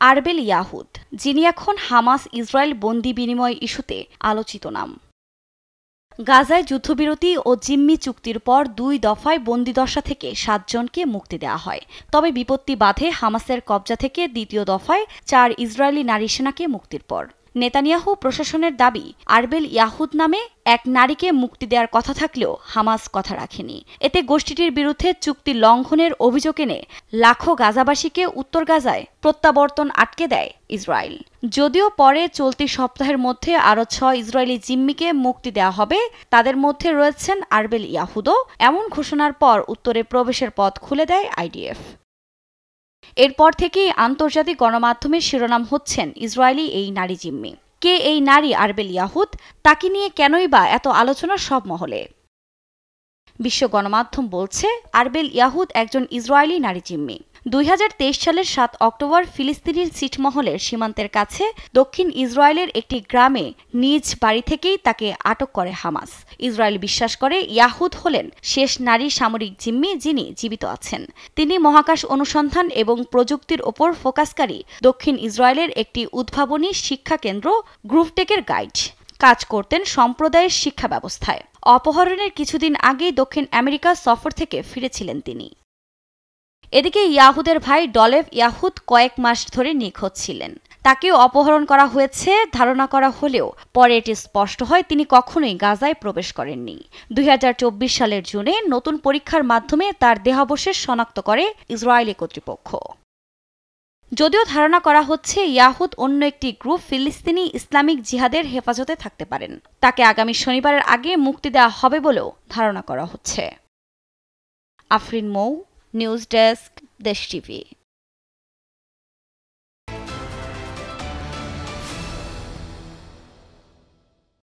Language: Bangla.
আরবেল ইয়াহুদ, যিনি এখন হামাস ইসরায়েল বন্দি বিনিময় ইস্যুতে আলোচিত নাম। গাজায় যুদ্ধবিরতি ও জিম্মি চুক্তির পর ২ দফায় বন্দিদশা থেকে ৭ জনকে মুক্তি দেওয়া হয়। তবে বিপত্তি বাধে হামাসের কবজা থেকে দ্বিতীয় দফায় ৪ ইসরায়েলি নারী সেনাকে মুক্তির পর। নেতানিয়াহু প্রশাসনের দাবি, আরবেল ইয়াহুদ নামে এক নারীকে মুক্তি দেওয়ার কথা থাকলেও হামাস কথা রাখেনি। এতে গোষ্ঠীটির বিরুদ্ধে চুক্তি লঙ্ঘনের অভিযোগ এনে লাখো গাজাবাসীকে উত্তর গাজায় প্রত্যাবর্তন আটকে দেয় ইসরায়েল। যদিও পরে চলতি সপ্তাহের মধ্যে আরও ৬ ইসরায়েলি জিম্মিকে মুক্তি দেওয়া হবে, তাদের মধ্যে রয়েছেন আরবেল ইয়াহুদও। এমন ঘোষণার পর উত্তরে প্রবেশের পথ খুলে দেয় আইডিএফ। এরপর থেকেই আন্তর্জাতিক গণমাধ্যমের শিরোনাম হচ্ছেন ইসরায়েলি এই নারী জিম্মি। কে এই নারী আরবেল ইয়াহুদ? তাকে নিয়ে কেনই বা এত আলোচনা সব মহলে? বিশ্ব গণমাধ্যম বলছে, আরবেল ইয়াহুদ একজন ইসরায়েলি নারী জিম্মি। ২০২৩ সালের ৭ অক্টোবর ফিলিস্তিনি ছিটমহলের সীমান্তের কাছে দক্ষিণ ইসরায়েলের একটি গ্রামে নিজ বাড়ি থেকেই তাকে আটক করে হামাস। ইসরায়েল বিশ্বাস করে ইয়াহুদ হলেন শেষ নারী সামরিক জিম্মি যিনি জীবিত আছেন। তিনি মহাকাশ অনুসন্ধান এবং প্রযুক্তির ওপর ফোকাসকারী দক্ষিণ ইসরায়েলের একটি উদ্ভাবনী শিক্ষা কেন্দ্র গ্রুভটেকের গাইড। কাজ করতেন সম্প্রদায়ের শিক্ষা ব্যবস্থায়। অপহরণের কিছুদিন আগেই দক্ষিণ আমেরিকা সফর থেকে ফিরেছিলেন তিনি। এদিকে ইয়াহুদের ভাই ডলেভ ইয়াহুদ কয়েক মাস ধরে নিখোঁজ ছিলেন। তাকেও অপহরণ করা হয়েছে ধারণা করা হলেও পরে এটি স্পষ্ট হয় তিনি কখনোই গাজায় প্রবেশ করেননি। ২০২৪ সালের জুনে নতুন পরীক্ষার মাধ্যমে তার দেহাবশেষ শনাক্ত করে ইসরায়েলি কর্তৃপক্ষ। যদিও ধারণা করা হচ্ছে ইয়াহুদ অন্য একটি গ্রুপ ফিলিস্তিনি ইসলামিক জিহাদের হেফাজতে থাকতে পারেন। তাকে আগামী শনিবারের আগে মুক্তি দেওয়া হবে বলেও ধারণা করা হচ্ছে। আফরিন মৌ, নিউজ ডেস্ক, দেশ টিভি।